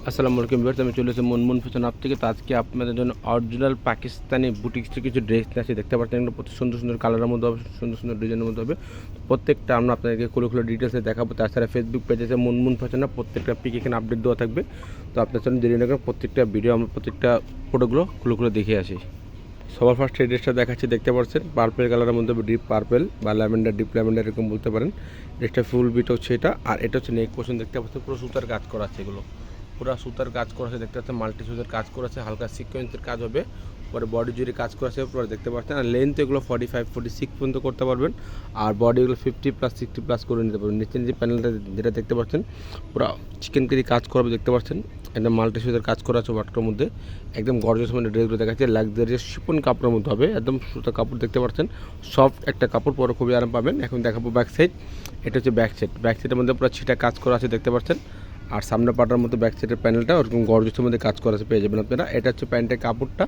আসসালামু আলাইকুম ভিউয়ার্স, আমি চলে এসেছি মুনমুন ফ্যাশন হাব থেকে। তো আজকে আপনাদের জন্য অরিজিনাল পাকিস্তানি বুটিক্সের কিছু ড্রেস নিয়ে আসি। দেখতে পাচ্ছেন এগুলো প্রতি সুন্দর সুন্দর কালারের মধ্যে হবে, সুন্দর সুন্দর ডিজাইনের মধ্যে হবে। প্রত্যেকটা আমরা আপনাদেরকে খুলে ডিটেলসে দেখাবো। তাছাড়া ফেসবুক পেজে আছে মুনমুন ফ্যাশন হাব, প্রত্যেকটা পিক এখানে আপডেট দেওয়া থাকবে। তো আপনার জন্য দেরি না করে প্রত্যেকটা ভিডিও আমরা প্রত্যেকটা ফটোগুলো খুলে দেখে আসি। সবার ফার্স্ট এই ড্রেসটা দেখাচ্ছি, দেখতে পাচ্ছেন পার্পেল কালারের মধ্যে ডিপ পার্পেল বা ল্যাভেন্ডার, ডিপ ল্যাভেন্ডার এরকম বলতে পারেন। ড্রেসটা ফুল বিট হচ্ছে এটা, আর এটা হচ্ছে নেক পোর্শন। দেখতে পাচ্ছেন পুরো সুতার কাজ করা আছে, এগুলো পুরো সুতার কাজ করা আছে। দেখতে পাচ্ছেন মাল্টি সুতার কাজ করা আছে, হালকা সিকোয়েন্সের কাজ হবে, পরে বডি জুড়ে কাজ করা আছে পুরো দেখতে পাচ্ছেন। আর লেন্থ এগুলো 45-46 পর্যন্ত করতে পারবেন, আর বডি এগুলো 50+60+ করে নিতে পারবেন। নিচে যে প্যানেলটা যেটা দেখতে পাচ্ছেন পুরো চিকেন কারি কাজ করবে, দেখতে পাচ্ছেন একদম মাল্টি সুতার কাজ করা আছে ওয়ার্কটার মধ্যে। একদম গর্জিয়াস মানে ড্রেসগুলো দেখাচ্ছে, লাক্সারিয়াস শিপন কাপড়ের মধ্যে হবে, একদম সুতার কাপড় দেখতে পাচ্ছেন, সফট একটা কাপড়, পরে খুবই আরাম পাবেন। এখন দেখাবো ব্যাক সাইড। এটা হচ্ছে ব্যাক সাইড। ব্যাক সাইডের মধ্যে পুরো ছিটা কাজ করা আছে, দেখতে পাচ্ছেন। আর সামনে পাটার মধ্যে ব্যাক সাইডের প্যানেলটা ওরকম গর্জিয়াসের মধ্যে কাজ করা আছে, পেয়ে যাবেন আপনারা। এটা হচ্ছে প্যান্টের কাপড়টা,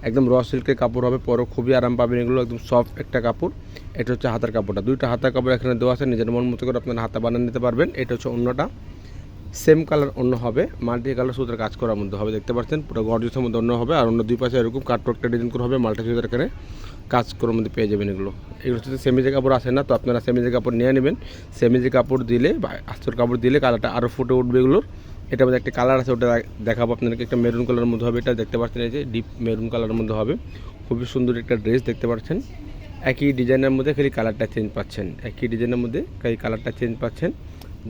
একদম র সিল্কের কাপড় হবে, পরে খুবই আরাম পাবেন, এগুলো একদম সফট একটা কাপড়। এটা হচ্ছে হাতার কাপড়টা, দুইটা হাতার কাপড় এখানে দেওয়া আছে, নিজের মন মতো করে আপনারা হাতা বানিয়ে নিতে পারবেন। এটা হচ্ছে অন্যটা, সেম কালার অন্য হবে, মাল্টি কালার সুতার কাজ করার মধ্যে হবে, দেখতে পাচ্ছেন পুরো গর্জিয়াসের মধ্যে অন্য হবে। আর অন্য দুই পাশে এরকম কাটওয়ার্কটা ডিজাইন করা হবে, মাল্টি সুতার এখানে কাজ করার মধ্যে পেয়ে যাবেন। এগুলো হচ্ছে সেমিজের কাপড় আসে না, তো আপনারা সেমিজের কাপড় নিয়ে নেবেন। সেমিজের কাপড় দিলে বা আস্তর কাপড় দিলে কালারটা আরও ফুটে উঠবে এগুলোর। এটার মধ্যে একটা কালার আছে, ওটা দেখাবো আপনাদেরকে। একটা মেরুন কালারের মধ্যে হবে, এটা দেখতে পাচ্ছেন, এই যে ডিপ মেরুন কালারের মধ্যে হবে, খুবই সুন্দর একটা ড্রেস দেখতে পাচ্ছেন। একই ডিজাইনের মধ্যে খালি কালারটা চেঞ্জ পাচ্ছেন, একই ডিজাইনের মধ্যে খালি কালারটা চেঞ্জ পাচ্ছেন।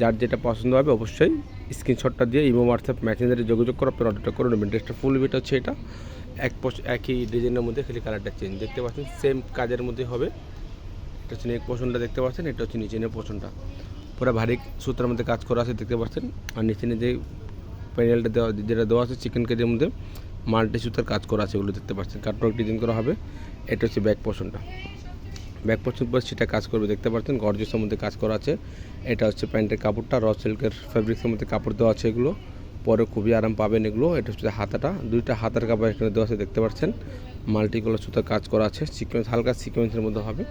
যার যেটা পছন্দ হবে অবশ্যই স্ক্রিনশটটা দিয়ে ইমো, হোয়াটসঅ্যাপ, মেসেঞ্জারে যোগাযোগ করে আপনি অর্ডারটা করে নেবেন। ড্রেসটা ফুল বিট হচ্ছে এটা, একই ডিজাইনের মধ্যে খালি কালারটা চেঞ্জ, দেখতে পাচ্ছেন সেম কাজের মধ্যে হবে। এটা হচ্ছে নেক পোর্শনটা দেখতে পাচ্ছেন, এটা হচ্ছে নিচে নেক পোর্শনটা, পুরো ভারী সুতার মধ্যে কাজ করা আছে, দেখতে পাচ্ছেন। আর নিচে যে প্যানেলটা দেওয়া, যেটা দেওয়া আছে চিকেন কাজের মধ্যে মাল্টি সুতার কাজ করা আছে, এগুলো দেখতে পাচ্ছেন কাটওয়ার্ক ডিজাইন করা হবে। এটা হচ্ছে ব্যাক পোর্শনটা, ব্যাক পোর্শন পর সেটা কাজ করবে, দেখতে পাচ্ছেন গর্জিয়াসের মধ্যে কাজ করা আছে। এটা হচ্ছে প্যান্টের কাপড়টা, র সিল্কের ফ্যাব্রিক্সের মধ্যে কাপড় দেওয়া আছে এগুলো, পরে খুবই আরাম পাবেন এগুলো। এটা হচ্ছে হাতাটা, দুইটা হাতার কাপড় এখানে দেওয়া আছে, দেখতে পাচ্ছেন মাল্টি কালার সুতার কাজ করা আছে, সিকোয়েন্স হালকা সিকোয়েন্সের মধ্যে হবে,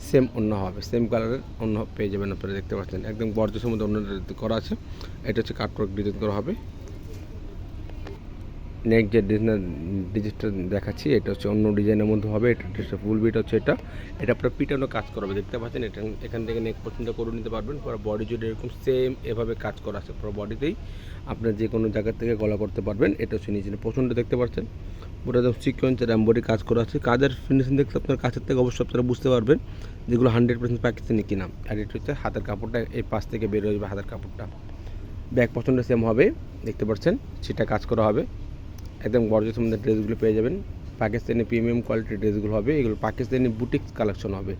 সেম অন্য হবে, সেম কালারের অন্য পেয়ে যাবেন আপনারা, দেখতে পাচ্ছেন একদম গর্জিয়াসের মধ্যে অন্য করা আছে। এটা হচ্ছে কাটওয়ার্ক ডিজাইন করা হবে। নেক্সট যে ডিজাইনটা দেখাচ্ছি এটা হচ্ছে অন্য ডিজাইনের মধ্যে হবে। এটা ড্রেসটা ফুল বিট হচ্ছে এটা, এটা আপনার পিটানো কাজ করা হবে, দেখতে পাচ্ছেন। এটা এখান থেকে নেক পর্যন্ত করে নিতে পারবেন, পুরো বডি জুড়ে এরকম সেম এভাবে কাজ করা আছে, পুরো বডিতেই আপনার যে কোনো জায়গা থেকে গলা করতে পারবেন। এটা হচ্ছে নিচে পছন্দ, দেখতে পাচ্ছেন পুরো একদম সিকোয়েন্সের এমবডি কাজ করা আছে। কাজের ফিনিশিং দেখতে আপনার কাছের থেকে অবশ্যই আপনারা বুঝতে পারবেন যেগুলো 100% পাকিস্তানি কিনা। আর এটা হচ্ছে হাতের কাপড়টা, এই পাশ থেকে বের হয়ে যাবে হাতের কাপড়টা। ব্যাক পছন্দ সেম হবে, দেখতে পাচ্ছেন সেটা কাজ করা হবে, একদম গর্জিয়াস মধ্যে ড্রেসগুলো পেয়ে যাবেন। পাকিস্তানি প্রিমিয়াম কোয়ালিটির ড্রেসগুলো হবে, এগুলো পাকিস্তানি বুটিক্স কালেকশন হবে।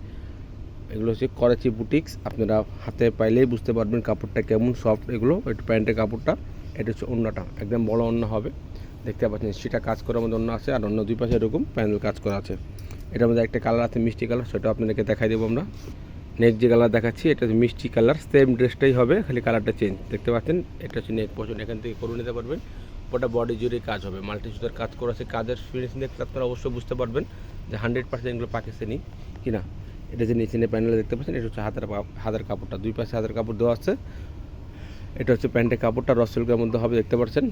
এগুলো হচ্ছে করাচি বুটিক্স, আপনারা হাতে পাইলেই বুঝতে পারবেন কাপড়টা কেমন সফট। এগুলো একটু প্যান্টের কাপড়টা, এটা হচ্ছে অন্যটা, একদম বড় অন্য হবে, দেখতে পাচ্ছেন সেটা কাজ করার মধ্যে অন্য আছে। আর অন্য দুই পাশে এরকম প্যানেল কাজ করা আছে। এটার মধ্যে একটা কালার আছে মিষ্টি কালার, সেটা আপনাদেরকে দেখাই দেবো আমরা। নেক্সট যে কালার দেখাচ্ছি এটা হচ্ছে মিষ্টি কালার, সেম ড্রেসটাই হবে, খালি কালারটা চেঞ্জ, দেখতে পাচ্ছেন। এটা হচ্ছে নেক পোর্শন, এখান থেকে করে নিতে পারবেন, ওটা বডি জুড়ে কাজ হবে, মাল্টি সুতার কাজ করা আছে। কাজের ফিনিশিং দেখতে আপনারা অবশ্যই বুঝতে পারবেন যে 100% এগুলো পাকিস্তানি কিনা। এটা যে নিচে প্যানেলে দেখতে পাচ্ছেন, এটা হচ্ছে হাতের কাপড়টা, দুই পাশে হাতের কাপড় দেওয়া আছে। এটা হচ্ছে প্যান্টের কাপড়টা, র সিল্কের মধ্যে হবে, দেখতে পাচ্ছেন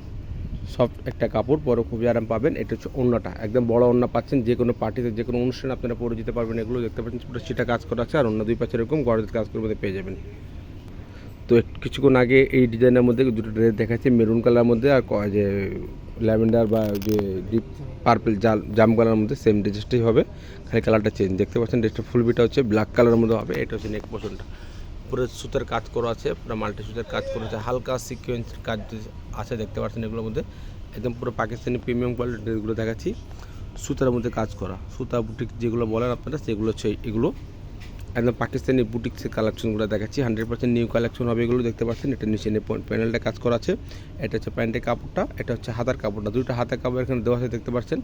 সফট একটা কাপড়, পরে খুবই আরাম পাবেন। এটা হচ্ছে ওড়নাটা, একদম বড় ওড়না পাচ্ছেন, যে কোনো পার্টিতে যে কোনো অনুষ্ঠানে আপনারা পরে যেতে পারবেন। এগুলো দেখতে পাচ্ছেন পুরো সেটা কাজ করা আছে, আর অন্য দুই পাশে এরকম গর্জিয়াস কাজ করে পেয়ে যাবেন। তো কিছুক্ষণ আগে এই ডিজাইনের মধ্যে দুটো ড্রেস দেখাচ্ছি, মেরুন কালার মধ্যে আর যে ল্যাভেন্ডার বা যে ডিপ পার্পল জাম কালারের মধ্যে সেম ড্রেসটাই হবে, খালি কালারটা চেঞ্জ, দেখতে পাচ্ছেন। ড্রেসটা ফুল বিটা হচ্ছে ব্ল্যাক কালারের মধ্যে হবে। এটা হচ্ছে নেক পোর্শনটা, পুরো সুতার কাজ করা আছে, পুরো মাল্টি সুতার কাজ করা আছে, হালকা সিকোয়েন্স কাজ আছে, দেখতে পাচ্ছেন। এগুলোর মধ্যে একদম পুরো পাকিস্তানি প্রিমিয়াম কোয়ালিটির ড্রেসগুলো দেখাচ্ছি, সুতার মধ্যে কাজ করা, সুতা বুটিক যেগুলো বলেন আপনারা সেগুলো হচ্ছে এগুলো, একদম পাকিস্তানি বুটিক্সের কালেকশনগুলো দেখাচ্ছি, 100% নিউ কালেকশন হবে এগুলো, দেখতে পাচ্ছেন। এটা নিচে প্যানেলটা কাজ করা আছে, এটা হচ্ছে প্যান্টের কাপড়টা, এটা হচ্ছে হাতার কাপড়টা, দুইটা হাতের কাপড় এখানে দেওয়া আছে, দেখতে পাচ্ছেন।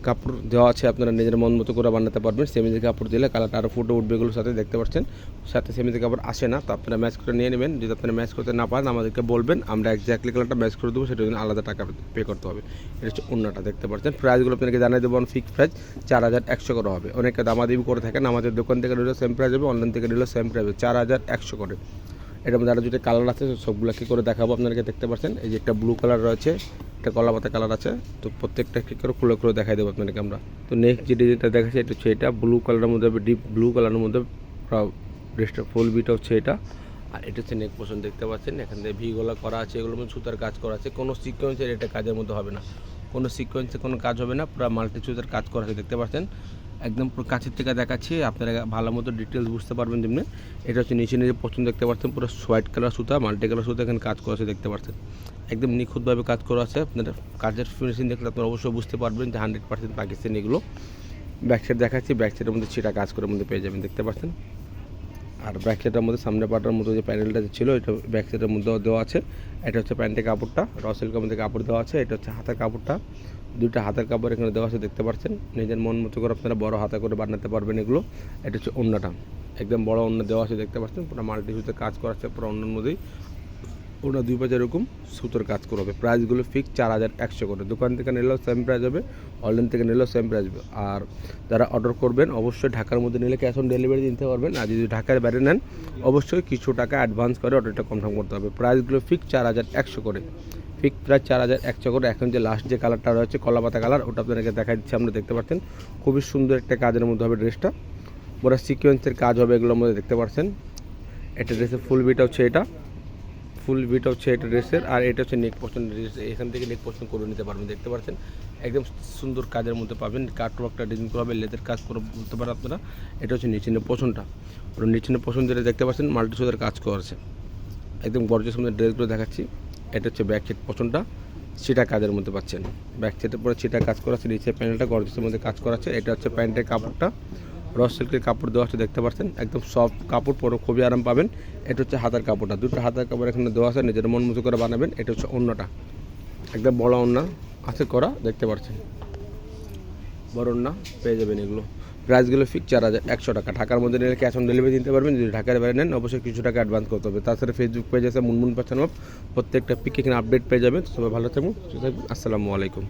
কাপড় দেওয়া আছে, আপনারা নিজের মন মতো করে বানাতে পারবেন। সেমিজের কাপড় দিলে কালারটা আরও ফুটে উঠবে এগুলোর সাথে, দেখতে পাচ্ছেন। সাথে সেমিজের কাপড় আসে না, তো আপনারা ম্যাচ করে নিয়ে নেবেন। যদি আপনারা ম্যাচ করতে না পারেন আমাদেরকে বলবেন, আমরা এক্স্যাক্টলি কালারটা ম্যাচ করে দেবো, সেটার জন্য আলাদা টাকা পে করতে হবে। এটা হচ্ছে অন্যটা, দেখতে পাচ্ছেন। প্রাইসগুলো আপনাকে জানিয়ে দেবো, ফিক্সড প্রাইস 4100 করে হবে। অনেকে দামাদামি করে থাকেন, আমাদের দোকান থেকে নিলে সেম প্রাইস হবে, অনলাইন থেকে নিলে সেম প্রাইস হবে 4100 করে। এটার মধ্যে আরও যেটা কালার আছে সবগুলো কী করে দেখাবো আপনাদেরকে। দেখতে পাচ্ছেন এই যে একটা ব্লু কালার রয়েছে, একটা কলা পাতা কালার আছে, তো প্রত্যেকটা কী করে খুলে দেখাই দেবো আপনাদেরকে আমরা। তো নেক্সট যে ডিজাইনটা দেখাচ্ছি এটা হচ্ছে এটা ব্লু কালারের মধ্যে হবে, ডিপ ব্লু কালারের মধ্যে ড্রেসটা ফুল বিটা হচ্ছে এটা। আর এটা হচ্ছে নেক পোর্শন দেখতে পাচ্ছেন, এখান থেকে ভি গলা করা আছে, এগুলোর মধ্যে সুতার কাজ করা আছে, কোনো সিকোয়েন্সের এটা কাজের মধ্যে হবে না, কোনো সিকোয়েন্সে কোনো কাজ হবে না, পুরো মাল্টি সুতার কাজ করা আছে দেখতে পাচ্ছেন। একদম পুরো কাছের থেকে দেখাচ্ছি, আপনারা ভালো মতো ডিটেলস বুঝতে পারবেন। যেমনি এটা হচ্ছে নিচে নিচে পোর্শন দেখতে পাচ্ছেন, পুরো হোয়াইট কালার সুতা, মাল্টি কালার সুতা এখানে কাজ করা আছে দেখতে পাচ্ছেন। একদম নিখুঁতভাবে কাজ করা আছে, আপনারা কাজের ফিনিশিং দেখলে আপনারা অবশ্যই বুঝতে পারবেন যে 100% পাকিস্তানি এগুলো। ব্যাক সাইড দেখাচ্ছি, ব্যাক সাইডের মধ্যে ছিটা কাজ করে মধ্যে পেয়ে যাবেন দেখতে পাচ্ছেন। আর ব্যাক সাইডের মধ্যে সামনে পাটার মতো যে প্যানেলটা ছিল এটা ব্যাক সাইডের মধ্যেও দেওয়া আছে। এটা হচ্ছে প্যান্টের কাপড়টা, র সিল্কের মধ্যে কাপড় দেওয়া আছে। এটা হচ্ছে হাতের কাপড়টা, দুইটা হাতের কাপড় এখানে দেওয়া আছে দেখতে পাচ্ছেন। নিজের মন মতো করে আপনারা বড় হাতা করে বানাতে পারবেন এগুলো। এটা হচ্ছে ওড়নাটা, একদম বড় ওড়না দেওয়া আছে দেখতে পাচ্ছেন, পুরো মাল্টি সুতে কাজ করা আছে পুরো ওড়নার মধ্যেই। ওটা 2 পাঁচ এরকম সুতোর কাজ করবে। প্রাইসগুলো ফিক্স 4100 করে, দোকান থেকে নিলেও সেম প্রাইস হবে, অনলাইন থেকে নিলেও সেম প্রাইস হবে। আর যারা অর্ডার করবেন অবশ্যই ঢাকার মধ্যে নিলে ক্যাশ অন ডেলিভারি দিতে পারবেন, আর যদি ঢাকার বাইরে নেন অবশ্যই কিছু টাকা অ্যাডভান্স করে অর্ডারটা কনফার্ম করতে হবে। প্রাইসগুলো ফিক্স 4100 করে, ফিক্স প্রাইস 4100 করে। এখন যে লাস্ট যে কালারটা রয়েছে কলা পাতা কালার, ওটা আপনাদেরকে দেখা দিচ্ছি আমরা, দেখতে পাচ্ছেন খুবই সুন্দর একটা কাজের মধ্যে হবে ড্রেসটা, পুরো সিকোয়েন্সের কাজ হবে এগুলোর মধ্যে দেখতে পাচ্ছেন। এটা ড্রেসের ফুল বিটা হচ্ছে এটা, ফুল বিটা হচ্ছে এটা ড্রেসের। আর এটা হচ্ছে নেক পোর্শন, ড্রেস এখান থেকে নেক পোর্শন করে নিতে পারবেন দেখতে পাচ্ছেন। একদম সুন্দর কাজের মধ্যে পাবেন, কাটওয়ার্কটা ডিজাইন করা হবে, লেদের কাজ করে বলতে পারেন আপনারা। এটা হচ্ছে নিচের পোর্শনটা, ওর নিচের পোর্শন যেটা দেখতে পাচ্ছেন মাল্টি সুতার কাজ করেছে, একদম গর্জিয়াস মধ্যে ড্রেসগুলো দেখাচ্ছি। এটা হচ্ছে ব্যাক সাইড পোর্শনটা, ছিটা কাজের মধ্যে পাচ্ছেন, ব্যাক সাইডের পরে ছিটা কাজ করা আছে, নিচে প্যানেলটা গর্জিয়াসের মধ্যে কাজ করা আছে। এটা হচ্ছে প্যান্টের কাপড়টা, র সিল্কের কাপড় দেওয়া আছে দেখতে পাচ্ছেন, একদম সফট কাপড়, পরে খুবই আরাম পাবেন। এটা হচ্ছে হাতার কাপড়টা, দুটো হাতার কাপড় এখানে দেওয়া আছে, নিজের মন মতো করে বানাবেন। এটা হচ্ছে ওড়নাটা, একদম বড় ওড়না আছে করা দেখতে পাচ্ছেন, বড় ওড়না পেয়ে যাবেন এগুলো। প্রাইসগুলো ফিক্স 4100 টাকা, ঢাকার মধ্যে নিলে ক্যাশ অন ডেলিভারি দিতে পারবেন, যদি ঢাকার বাইরে নেন অবশ্যই কিছু টাকা অ্যাডভান্স করতে হবে। তাছাড়া ফেসবুক পেজ আছে মুনমুন পাচ্ছেন, প্রত্যেকটা পিক এখানে আপডেট পেয়ে যাবেন। সবাই ভালো থাকুন, আসসালামু আলাইকুম।